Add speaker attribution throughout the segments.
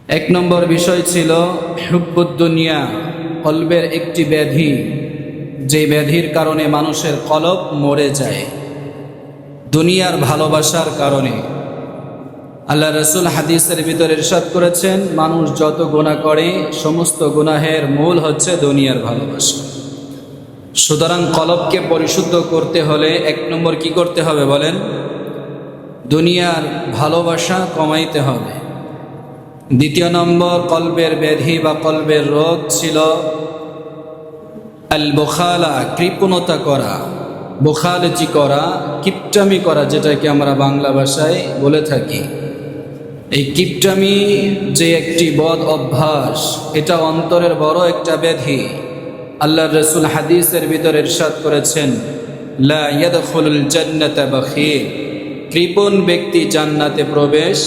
Speaker 1: এক নম্বর বিষয় ছিল হুব্বুদ দুনিয়া, কলবের একটি ব্যাধি, যে ব্যাধির কারণে মানুষের কলব মরে যায় দুনিয়ার ভালোবাসার কারণে। আল্লাহ রসুল হাদিসের ভিতরে ইরশাদ করেছেন, মানুষ যত গুনাহ করে সমস্ত গুনাহের মূল হচ্ছে দুনিয়ার ভালোবাসা। সুতরাং কলবকে পরিশুদ্ধ করতে হলে এক নম্বর কি করতে হবে বলেন? দুনিয়ার ভালোবাসা কমাইতে হবে। দ্বিতীয় নম্বর কলবের ব্যাধি বা কলবের রোগ ছিল আল বুখালা, কৃপণতা করা, বুখালজি করা, কিপটামি করা, যেটাকে আমরা বাংলা ভাষায় বলে থাকি। এই কিপটামি যে একটি বদ অভ্যাস, এটা অন্তরের বড় একটা ব্যাধি। আল্লাহর রাসূল হাদিসের ভিতরে ইরশাদ করেছেন, লা ইয়াদখুলুল জান্নাতা বাখিল, কৃপণ ব্যক্তি জান্নাতে প্রবেশ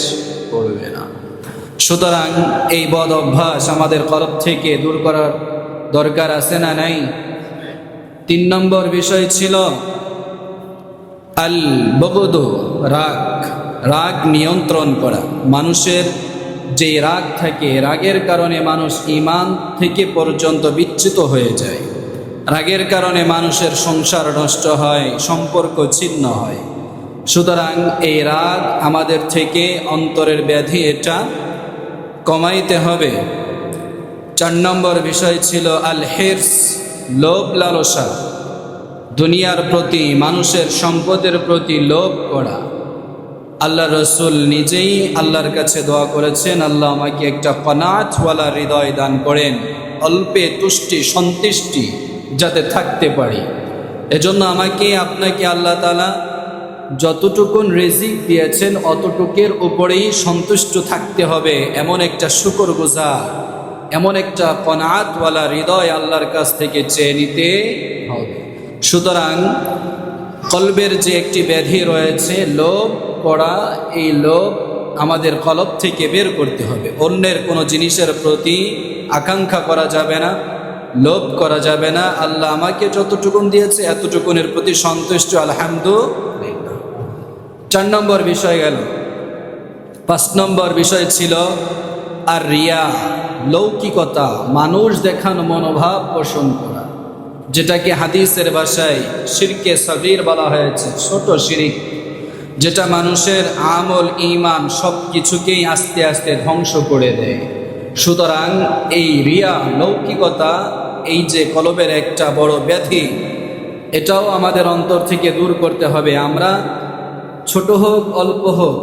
Speaker 1: করবে না। সুতরাং এই বদ অভ্যাস আমাদের কলব থেকে দূর করার দরকার আছে না নাই? তিন নম্বর বিষয় ছিল আল বগদ, রাগ, রাগ নিয়ন্ত্রণ করা। মানুষের যে রাগ থাকে, রাগের কারণে মানুষ ঈমান থেকে পর্যন্ত বিচ্যুত হয়ে যায়। রাগের কারণে মানুষের সংসার নষ্ট হয়, সম্পর্ক ছিন্ন হয়। সুতরাং এই রাগ আমাদের থেকে অন্তরের ব্যাধি, এটা কমাইতে হবে। চার নম্বর বিষয় ছিল আল হিরস, লোভ লালসা, দুনিয়ার প্রতি, মানুষের সম্পদের প্রতি লোভ করা। আল্লাহ রসুল নিজেই আল্লাহর কাছে দোয়া করেছেন, আল্লাহ আমাকে একটা কনাতওয়ালা হৃদয় দান করেন, অল্পে তুষ্টি সন্তুষ্টি যাতে থাকতে পারি। এজন্য আমাকে আপনাকে আল্লাহ তাআলা যতটুকুন রিজিক দিয়েছেন অতটুকের উপরেই সন্তুষ্ট থাকতে হবে, এমন একটা শুকরগুজার, এমন একটা কনাতওয়ালা হৃদয় আল্লাহর কাছ থেকে চেয়ে নিতে হবে। সুতরাং কলবের যে একটি ব্যাধি রয়েছে লোভ করা, এই লোভ আমাদের কলব থেকে বের করতে হবে। অন্যের কোনো জিনিসের প্রতি আকাঙ্ক্ষা করা যাবে না, লোভ করা যাবে না। আল্লাহ আমাকে যতটুকুন দিয়েছে এতটুকুনের প্রতি সন্তুষ্ট, আলহামদুলিল্লাহ। চার নম্বর বিষয় গেল। পাঁচ নম্বর বিষয় ছিল আর রিয়া, লৌকিকতা, মানুষ দেখানো মনোভাব পোষণ করা, যেটাকে হাদিসের ভাষায় শিরকে সগীর বলা হয়েছে, ছোট শিরিক, যেটা মানুষের আমল ঈমান সব কিছুকেই আস্তে আস্তে ধ্বংস করে দেয়। সুতরাং এই রিয়া, লৌকিকতা, এই যে কলবের একটা বড় ব্যাধি, এটাও আমাদের অন্তর থেকে দূর করতে হবে। আমরা ছোট হোক অল্প হোক,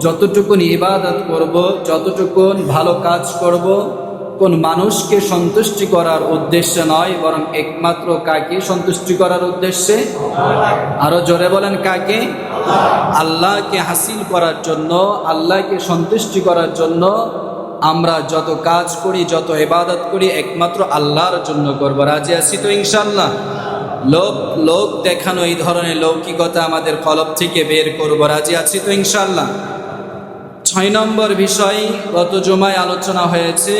Speaker 1: যতটুকুন ইবাদত করব, যতটুকুন ভালো কাজ করব, কোন মানুষকে সন্তুষ্টি করার উদ্দেশ্যে নয়, বরং একমাত্র কাকে সন্তুষ্টি করার উদ্দেশ্যে? আরো জোরে বলেন, কাকে? আল্লাহকে হাসিল করার জন্য, আল্লাহকে সন্তুষ্টি করার জন্য আমরা যত কাজ করি, যত ইবাদত করি, একমাত্র আল্লাহর জন্য করব। রাজি আছি তো ইনশাআল্লাহ? লোক দেখানো এই ধরনের লৌকিকতা আমাদের কলব থেকে বের করব। রাজি আছি তো ইনশাআল্লাহ? ছয় নম্বর বিষয় গত জুমায় আলোচনা হয়েছে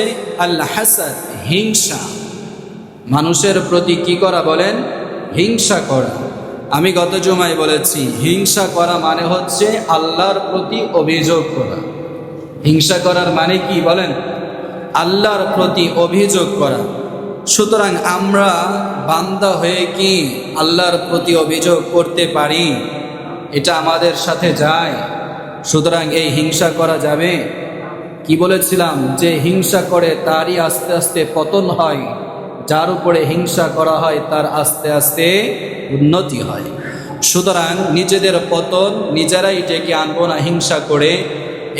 Speaker 1: আল হাসাদ, হিংসা। মানুষের প্রতি কি করা বলেন? হিংসা করা। আমি গত জুমায় বলেছি, হিংসা করা মানে হচ্ছে আল্লাহর প্রতি অভিযোগ করা। হিংসা করার মানে কি বলেন? আল্লাহর প্রতি অভিযোগ করা। সুতরাং আমরা বান্দা হয়ে কি আল্লাহর প্রতি অভিযোগ করতে পারি? এটা আমাদের সাথে যায়। সুতরাং এই হিংসা করা যাবে? কি বলেছিলাম? যে হিংসা করে তারই আস্তে আস্তে পতন হয়, যার উপরে হিংসা করা হয় তার আস্তে আস্তে উন্নতি হয়। সুতরাং নিজেদের পতন নিজেরাই ডেকে আনবো না হিংসা করে।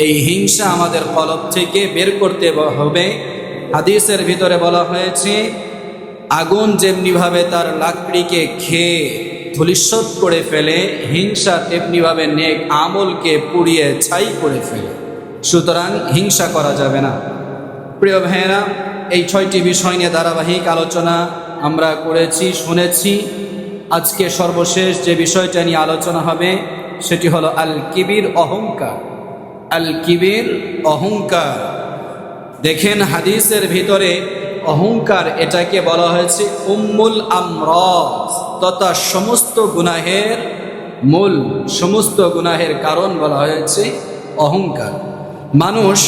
Speaker 1: এই হিংসা আমাদের কলব থেকে বের করতে হবে। হাদিসের ভিতরে বলা হয়েছে, আগুন যেমনিভাবে তার লাকড়িকে খেয়ে ধূলিসাৎ করে ফেলে, হিংসা তেমনিভাবে নেক আমলকে পুড়িয়ে ছাই করে ফেলে। সুতরাং হিংসা করা যাবে না। প্রিয় ভাইয়েরা, এই 6টি বিষয় নিয়ে ধারাবাহিক আলোচনা আমরা করেছি, শুনেছি। আজকে সর্বশেষ যে বিষয়টা নিয়ে আলোচনা হবে সেটি হলো আল কিবির, অহংকার। আল কিবির, অহংকার। দেখেন হাদিসের ভিতরে অহংকার এটাকে বলা হয়েছে উম্মুল আমরাজ, তথা সমস্ত গুনাহের মূল, সমস্ত গুনাহের কারণ বলা হয়েছে অহংকার। মানুষ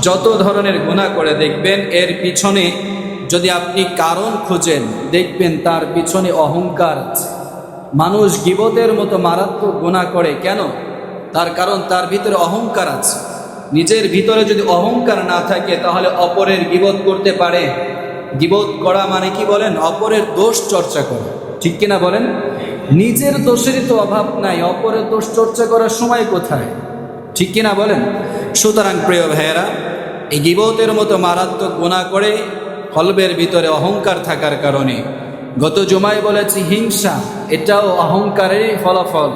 Speaker 1: যত ধরনের গুনাহ করে দেখবেন, এর পিছনে যদি আপনি কারণ খুঁজেন দেখবেন তার পিছনে অহংকার আছে। মানুষ গীবতের মতো মারাত্মক গুনাহ করে কেন? তার কারণ তার ভিতরে অহংকার আছে। নিজের ভিতরে যদি অহংকার না থাকে তাহলে অপরের গীবত করতে পারে। গীবত করা মানে কি বলেন? অপরের দোষ চর্চা করা, ঠিক কিনা বলেন? নিজের দোষেরই তো অভাব নাই, অপরের দোষ চর্চা করার সময় কোথায়, ঠিক কিনা বলেন? সুতরাং প্রিয় ভাইয়েরা, এই গীবতের মতো মারাত্মক গুনাহ করে কলবের ভিতরে অহংকার থাকার কারণে, গত জুমায় বলেছি হিংসা, এটাও অহংকারেরই ফলাফল।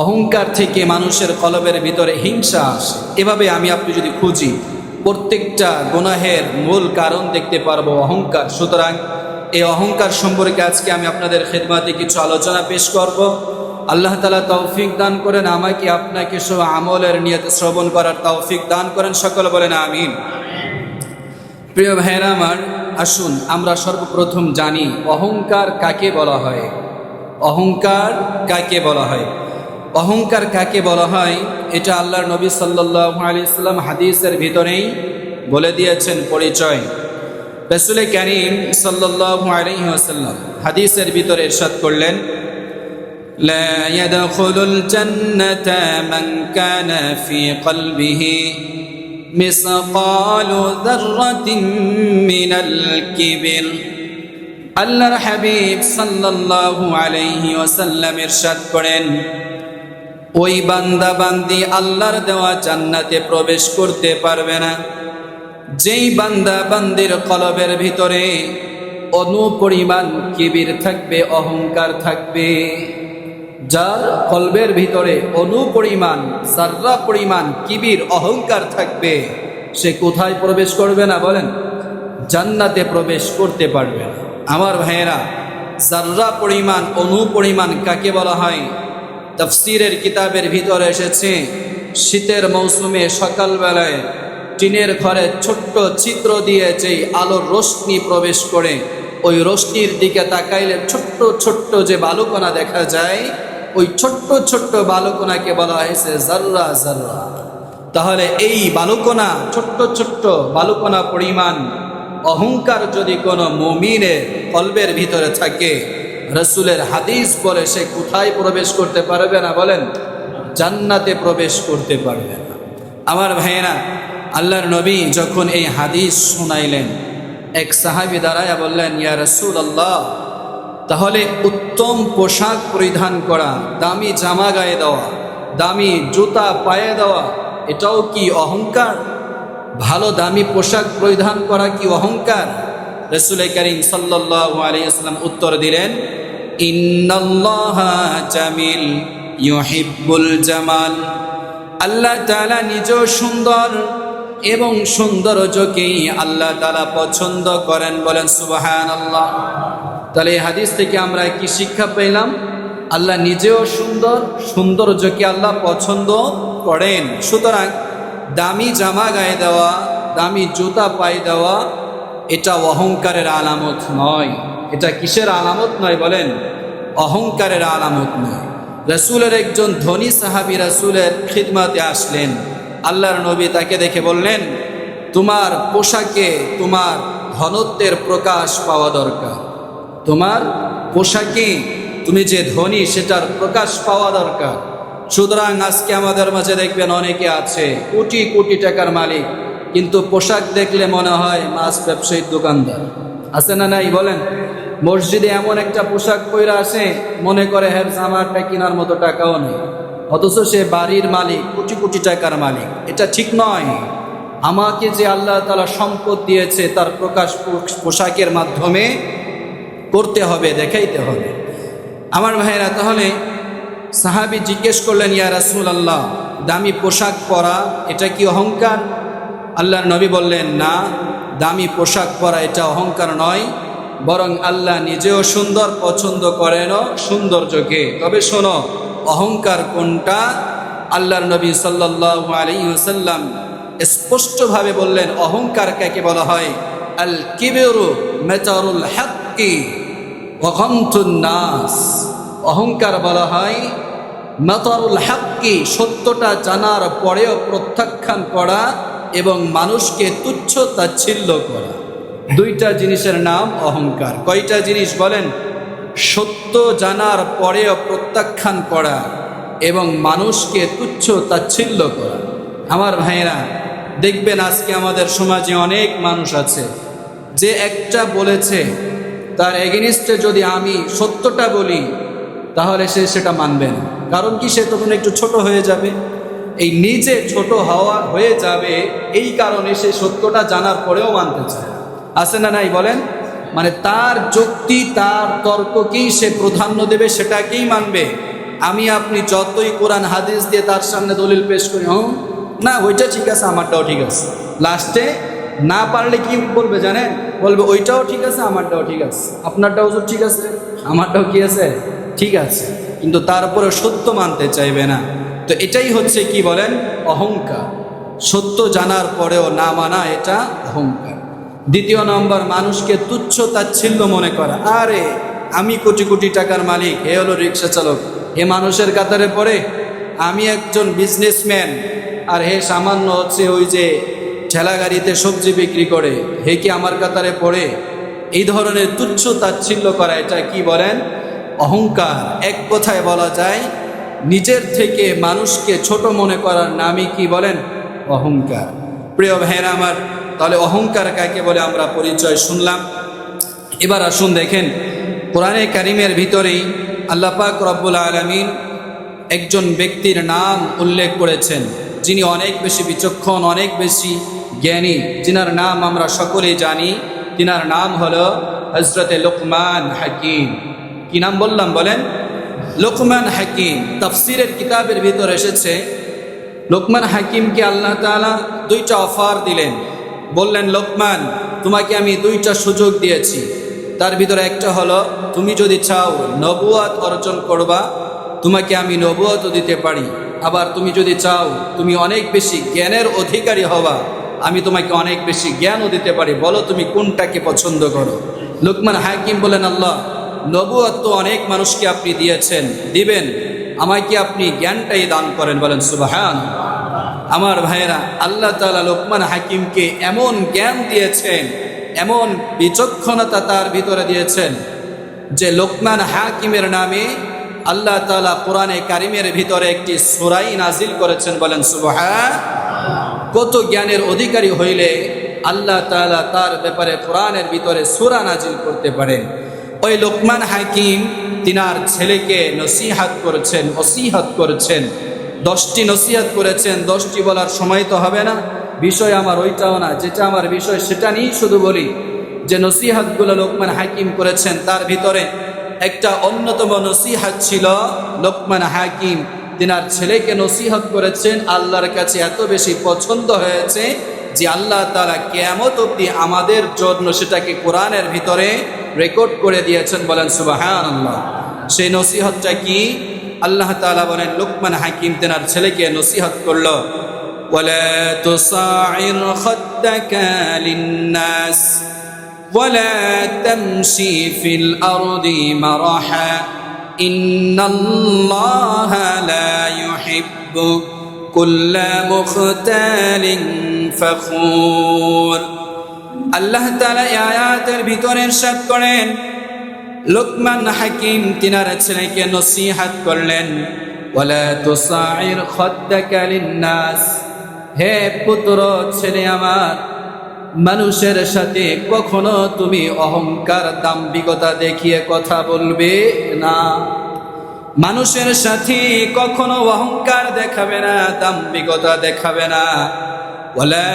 Speaker 1: অহংকার থেকে মানুষের কলবের ভিতরে হিংসা আসে। এভাবে আমি আপনি যদি খুঁজি প্রত্যেকটা গুনাহের মূল কারণ দেখতে পারবো অহংকার। সুতরাং এই অহংকার সম্পর্কে আজকে আমি আপনাদের খেদমতে কিছু আলোচনা পেশ করব। আল্লাহ তাআলা তৌফিক দান করেন আমাকে আপনাকে সব আমলের নিয়তে শ্রবণ করার তৌফিক দান করেন, সকলে বলেন আমিন। প্রিয় ভাইরা আমার, আসুন আমরা সর্বপ্রথম জানি অহংকার কাকে বলা হয়। অহংকার কাকে বলা হয়? অহংকার কাকে বলা হয় এটা আল্লাহর নবী সাল্লাল্লাহু আলাইহি ওয়াসাল্লাম হাদিসের ভিতরেই বলে দিয়েছেন পরিচয়। রাসূল কারীম সাল্লাল্লাহু আলাইহি ওয়াসাল্লাম হাদিসের ভিতরে ইরশাদ করলেন, লা ইয়াদখুলুল জান্নাতা মান কানা ফি কলবিহি মিসকালু যাররাতিন মিনাল কিবর। আল্লাহর হাবিব সাল্লাল্লাহু আলাইহি ওয়াসাল্লাম ইরশাদ করেন, ওই বান্দা বান্দি আল্লাহর দেওয়া জান্নাতে প্রবেশ করতে পারবে না যেই বান্দা বান্দির কলবের ভিতরে অনুপরিমাণ কিবির থাকবে, অহংকার থাকবে। যার কলবের ভিতরে অনুপরিমাণ যাররা পরিমাণ কিবির অহংকার থাকবে, সে কোথায় প্রবেশ করবে না বলেন? জান্নাতে প্রবেশ করতে পারবে না। আমার ভাইয়েরা, যাররা পরিমাণ অনুপরিমাণ কাকে বলা হয়? তাফসীরের কিতাবের ভিতরে এসেছে, শীতের মৌসুমে সকালবেলায় টিনের ঘরে ছোট্ট ছিদ্র দিয়ে যেই আলোর রশ্মি প্রবেশ করে, ওই রশ্মির দিকে তাকাইলে ছোট্ট ছোট্ট যে বালুকণা দেখা যায়, ওই ছোট্ট ছোট্ট বালুকণাকে বলা হয়েছে যাররা যাররা। তাহলে এই বালুকণা, ছোট্ট ছোট্ট বালুকণা পরিমাণ অহংকার যদি কোনো মুমিনের কলবের ভিতরে থাকে, রাসূলের হাদিস বলে সে কোথায় প্রবেশ করতে পারবে না বলেন? জান্নাতে প্রবেশ করতে পারবে না। আমার ভাইয়েরা, আল্লাহর নবী যখন এই হাদিস শোনাইলেন, এক সাহাবী দাঁড়ায়া বললেন, ইয়া রাসূলুল্লাহ, তাহলে উত্তম পোশাক পরিধান করা, দামি জামা গায়ে দেওয়া, দামি জুতা পায়ে দেওয়া, এটাও কি অহংকার? ভালো দামি পোশাক পরিধান করা কি অহংকার? রাসূল কারীম সাল্লাল্লাহু আলাইহি ওয়াসাল্লাম উত্তর দিলেন, ইন্নাল্লাহা জামিল ইউহিব্বুল জামাল। আল্লাহ তাআলা নিজেও সুন্দর এবং সৌন্দর্যকেই আল্লাহ তাআলা পছন্দ করেন, বলেন সুবহানাল্লাহ। তাহলে এই হাদিস থেকে আমরা কি শিক্ষা পেলাম? আল্লাহ নিজেও সুন্দর, সৌন্দর্যকে আল্লাহ পছন্দ করেন। সুতরাং দামি জামা গায়ে দেওয়া, দামি জুতা পায়ে দেওয়া, এটা অহংকারের আলামত নয়। এটা কিসের আলামত নয় বলেন? অহংকারের আলামত নয়। রাসূলের একজন ধনী সাহাবী রাসূলের খিদমতে আসলেন। আল্লাহর নবী তাকে দেখে বললেন, তোমার পোশাকে তোমার ধনত্বের প্রকাশ পাওয়া দরকার। তোমার পোশাকে তুমি যে ধনী সেটার প্রকাশ পাওয়া দরকার। সুতরাং আজকে আমাদের মাঝে দেখবেন অনেকে আছে কোটি কোটি টাকার মালিক, কিন্তু পোশাক দেখলে মনে হয় মাছ ব্যবসায়ীর দোকানদার। আছে না নাই বলেন? মসজিদে এমন একটা পোশাক পরে আসে, মনে করে হ্যাঁ জামাটা কেনার মতো টাকাও নেই, অথচ সে বাড়ির মালিক, কোটি কোটি টাকার মালিক। এটা ঠিক নয়। আমাকে যে আল্লাহ তাআলা সম্পদ দিয়েছে তার প্রকাশ পোশাকের মাধ্যমে করতে হবে, দেখাইতে হবে। আমার ভাইরা, তাহলে সাহাবী জিজ্ঞেস করলেন, ইয়া রাসূলুল্লাহ, দামি পোশাক পরা এটা কি অহংকার? আল্লাহর নবী বললেন, না, দামি পোশাক পরা এটা অহংকার নয়, বরং আল্লাহ নিজেও সুন্দর, পছন্দ করেন সৌন্দর্যকে। তবে শোনো, অহংকার কোনটা? আল্লাহর নবী সাল্লাল্লাহু আলাইহি ওয়াসাল্লাম স্পষ্টভাবে বললেন, অহংকার কাকে বলা হয়? আল কিবরু মাতারুল হাক্কি ওয়া গামতুন নাস। অহংকার বলা হয় মাতারুল হাক্কি, সত্যটা জানার পরেও প্রত্যাখ্যান করা এবং মানুষকে তুচ্ছ তাচ্ছিল্য করা। দুইটা জিনিসের নাম অহংকার। কয়টা জিনিস বলেন? সত্য জানার পরেও প্রত্যাখ্যান করা এবং মানুষকে তুচ্ছ তাচ্ছিল্য করা। আমার ভাইয়েরা, দেখবেন আজকে আমাদের সমাজে অনেক মানুষ আছে যে একটা বলেছে, তার এগেনিস্টে যদি আমি সত্যটা বলি তাহলে সে সেটা মানবে না। কারণ কি? সে তখন একটু ছোট হয়ে যাবে। এই নিজে ছোট হয়ে যাবে, এই কারণে সে সত্যটা জানার পরেও মানতে চায়। আছে না নাই বলেন? মানে তার যুক্তি, তার তর্ককেই সে প্রাধান্য দেবে, সেটাকেই মানবে। আমি আপনি যতই কোরআন হাদিস দিয়ে তার সামনে দলিল পেশ করি, না ওইটা ঠিক আছে, আমারটাও ঠিক আছে, লাস্টে না পারলে কি বলবে জানেন? বলবে ওইটাও ঠিক আছে, আমারটাও ঠিক আছে, আপনারটাও ঠিক আছে, আমারটাও কি আছে, ঠিক আছে, কিন্তু তারপরে সত্য মানতে চাইবে না। তো এটাই হচ্ছে কি বলেন? অহংকার। সত্য জানার পরেও না মানা, এটা অহংকার। দ্বিতীয় নম্বর, মানুষকে তুচ্ছ তাচ্ছিল্য মনে করা। আরে আমি কোটি কোটি টাকার মালিক, এ হলো রিক্সা চালক, এ মানুষের কাতারে পড়ে। আমি একজন বিজনেসম্যান, আর হে সামান্য হচ্ছে ওই যে ঠেলা গাড়িতে সবজি বিক্রি করে, হে কি আমার কাতারে পড়ে? এই ধরনের তুচ্ছ তাচ্ছিল্য করা, এটা কি বলেন? অহংকার। এক কথায় বলা যায়, নিজের থেকে মানুষকে ছোট মনে করার নামই কি বলেন? অহংকার। প্রিয় ভাইয়েরা আমার, তাহলে অহংকার কাকে বলে আমরা পরিচয় শুনলাম। এবার আসুন দেখেন, কোরআনে কারিমের ভিতরেই আল্লাহ পাক রব্বুল আলামিন একজন ব্যক্তির নাম উল্লেখ করেছেন, যিনি অনেক বেশি বিচক্ষণ, অনেক বেশি জ্ঞানী, যিনার নাম আমরা সকলেই জানি। তিনার নাম হলো হযরতে লোকমান হাকিম। কি নাম বললাম বলেন? লোকমান হাকিম। তাফসিরের কিতাবের ভিতরে এসেছে, লোকমান হাকিমকে আল্লাহ তাআলা দুইটা অফার দিলেন। বললেন, লোকমান, তোমাকে আমি দুইটা সুযোগ দিয়েছি, তার ভিতরে একটা হলো, তুমি যদি চাও নবুয়ত অর্জন করবা, তোমাকে আমি নবুয়তও দিতে পারি। আবার তুমি যদি চাও তুমি অনেক বেশি জ্ঞানের অধিকারী হবা, আমি তোমাকে অনেক বেশি জ্ঞানও দিতে পারি। বলো তুমি কোনটাকে পছন্দ করো? লোকমান হাকিম বলেন, আল্লাহ, নবুয়ত তো অনেক মানুষকে আপনি দিয়েছেন, দিবেন, আমাকে আপনি জ্ঞানটাই দান করেন। বলেন সুবহানাল্লাহ। আমার ভাইয়েরা, আল্লাহ তাআলা লোকমান হাকিমকে এমন জ্ঞান দিয়েছেন, এমন বিচক্ষণতা তার ভিতরে দিয়েছেন, যে লোকমান হাকিমের নামে আল্লাহ তাআলা কোরআনে কারিমের ভিতরে একটি সূরা নাজিল করেছেন। বলেন সুবহানাল্লাহ। কত জ্ঞানের অধিকারী হইলে আল্লাহ তাআলা তার ব্যাপারে কোরআনের ভিতরে সূরা নাজিল করতে পারেন। ওই লোকমান হাকিম তিনার ছেলেকে নসিহত করেছেন, ওসিহত করেছেন। 10টি নসিহত করেছেন। 10টি বলার সময় তো হবে না, বিষয় আমার ওইটাও না, যেটা আমার বিষয় সেটা নিয়েই শুধু বলি। যে নসিহতগুলো লোকমান হাকিম করেছেন, তার ভিতরে একটা অন্যতম নসিহত ছিল, লোকমান হাকিম তিনার ছেলেকে নসিহত করেছেন। আল্লাহর কাছে এত বেশি পছন্দ হয়েছে যে আল্লাহ তাআলা কিয়ামত অবধি আমাদের জন্য সেটাকে কোরআনের ভিতরে রেকর্ড করে দিয়েছেন। বলেন সুবহানাল্লাহ। সেই নসিহতটা কি? আল্লাহ তাআলা বলেন, লোকমান হাকিম তেনার ছেলেকে নসিহত করলো, ওয়ালা তুসাইর খাদ্দাকা লিন্নাস ওয়ালা তামশি ফিল আরদি মারাহা ইন্নাল্লাহা লা ইউহিব্বু কুল্লা মুখতালিন ফখুর। আল্লাহ তাআলা এই আয়াতের ভিতরে ইরশাদ করেন, লোকমান হাকিম তিনার ছেলেকে নসিহত করলেন, ওয়ালা তুসাইর খাদ্দাকা লিন্নাস, হে পুত্র, ছেলে আমার, মানুষের সাথে কখনো তুমি অহংকার দাম্ভিকতা দেখিয়ে কথা বলবে না। মানুষের সাথে কখনো অহংকার দেখাবে না, দাম্ভিকতা দেখাবে না। ওয়ালা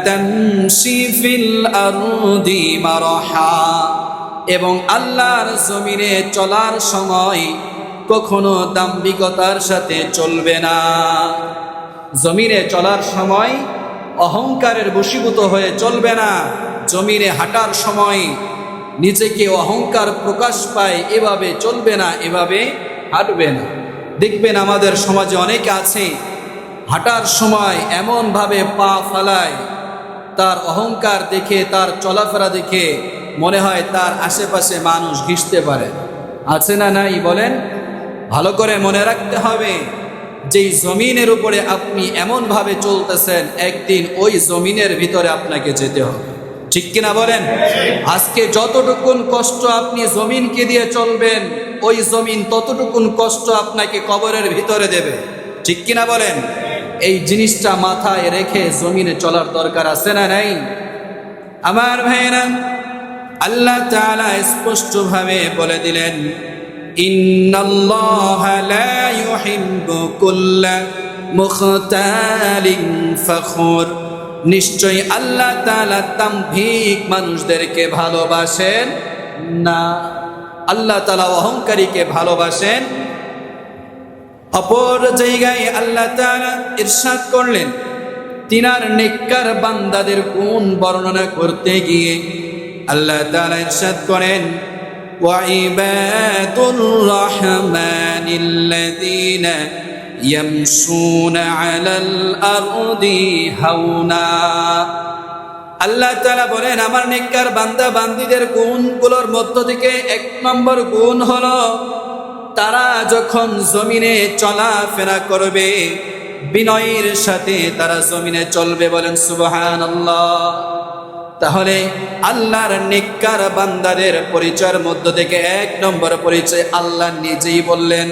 Speaker 1: তামশি ফিল আরদি মারাহা, এবং আল্লাহর জমিনে চলার সময় কখনো দাম্ভিকতার সাথে চলবে না। জমিনে চলার সময় অহংকারের বশীভূত হয়ে চলবে না। জমিনে হাঁটার সময় নিজেকে অহংকার প্রকাশ পায়, এভাবে চলবে না, এভাবে হাঁটবে না। দেখবেন আমাদের সমাজে অনেকে আছে, হাঁটার সময় এমনভাবে পা ফালায়, তার অহংকার দেখে, তার চলাফেরা দেখে মনে হয় তার আশেপাশে মানুষ ঘিসতে পারে। আছে না নাই বলেন? ভালো করে মনে রাখতে হবে, যেই জমিনের উপরে আপনি এমনভাবে চলতেছেন, একদিন ওই জমিনের ভিতরে আপনাকে যেতে হবে। ঠিক কিনা বলেন? আজকে যতটুকুন কষ্ট আপনি জমিনকে দিয়ে চলবেন, ওই জমিন ততটুকুন কষ্ট আপনাকে কবরের ভিতরে দেবে। ঠিক কিনা বলেন? এই জিনিসটা মাথায় রেখে জমিনে চলার দরকার আছে না নাই? আমার ভাইরা, আল্লাহ তাআলা স্পষ্টভাবে বলে দিলেন, ইন্নাল্লাহা লা ইউহিব্বু কুল্লা মুখতালিন ফখুর। নিশ্চয়ই আল্লাহ তাআলা দাম্ভিক মানুষদেরকে ভালোবাসেন না। আল্লাহ তাআলা অহংকারীকে ভালোবাসেন। অপর জায়গায় আল্লাহ তাআলা ইরশাদ করলেন, তিনার নেককার বান্দাদের গুণ বর্ণনা করতে গিয়ে আল্লাহ তাআলা ইরশাদ করেন, ওয়াইবাদুর রাহমানিল্লাযীনা ইয়ামশুনা আলাল আরদি হাওনা। আল্লাহ তাআলা বলেন, আমার নেককার বান্দা বান্দীদের গুণগুলোর মধ্য থেকে এক নম্বর গুণ হলো, তারা যখন জমিনে চলাফেরা করবে বিনয়ের সাথে তারা জমিনে চলবে। বলেন সুবহানাল্লাহ। তাহলে আল্লাহর নেককার বান্দাদের পরিচয়ের মধ্য থেকে এক নম্বর পরিচয় আল্লাহ নিজেই বললেন,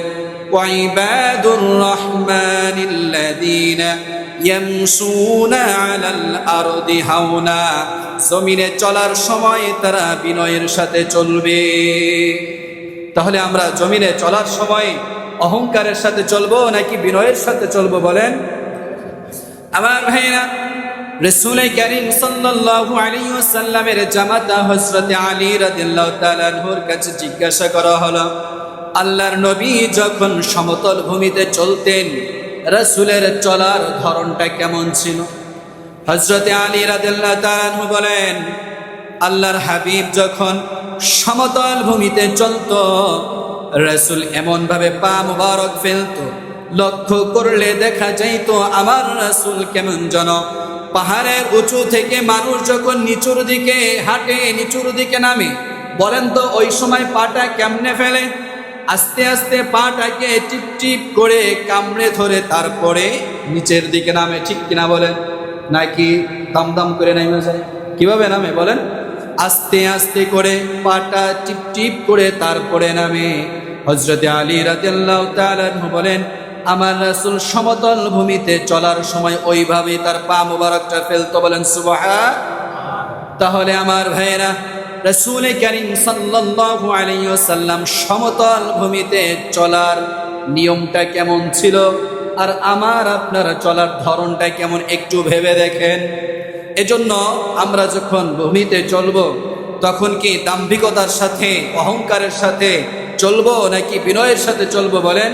Speaker 1: ওয়াইবাদুর রাহমানিল্লাযীনা ইয়ামশুনা আলাল আরদি হাওনা। জমিনে চলার সময় তারা বিনয়ের সাথে চলবে। তাহলে আমরা জমিনে চলার সময় অহংকারের সাথে চলবো নাকি বিনয়ের সাথে চলবো বলেন? আমার ভাইরা, রাসূল কারীম সাল্লাল্লাহু আলাইহি ওয়াসাল্লামের জামাতা হযরত আলী রাদিয়াল্লাহু তাআলা আনহুর কাছে জিজ্ঞাসা করা হলো, আল্লাহর নবী যখন সমতল ভূমিতে চলতেন রাসূলের চলার ধরনটা কেমন ছিল? হযরত আলী রাদিয়াল্লাহু তাআলা আনহু বলেন, আল্লাহর হাবিব যখন সমতল ভূমিতে চলতো রাসূল এমন ভাবে পা মুবারক ফেলতো, লক্ষ্য করলে দেখা যাইতো আমার রাসূল কেমন যেন পাহাড়ের উঁচু থেকে মানুষ যখন নিচুর দিকে হাঁটে, নিচুর দিকে নামে, বলেন তো ওই সময় পাটা কেমনে ফেলে? আস্তে আস্তে পাটাকে টিপ টিপ করে কামড়ে ধরে তারপরে নিচের দিকে নামে। ঠিক কিনা বলেন? নাকি দাম দাম করে নেমে যায়? কিভাবে নামে বলেন? আস্তে আস্তে করে পাটা টিপ টিপ করে তারপরে নামে। হযরত আলী রাদিয়াল্লাহু তাআলা আনহু বলেন, আমার রাসূল সমতল ভূমিতে চলার সময় ওইভাবে তার পা মুবারকটা ফেলতো। বলেন সুবহান। তাহলে আমার ভাইরা, রাসূল কারীম সাল্লাল্লাহু আলাইহি ওয়াসাল্লাম সমতল ভূমিতে চলার নিয়মটা কেমন ছিল আর আমার আপনার চলার ধরনটা কেমন একটু ভেবে দেখেন। এজন্য আমরা যখন ভূমিতে চলবো তখন কি দাম্ভিকতার সাথে অহংকারের সাথে চলবো নাকি বিনয়ের সাথে চলবো বলেন?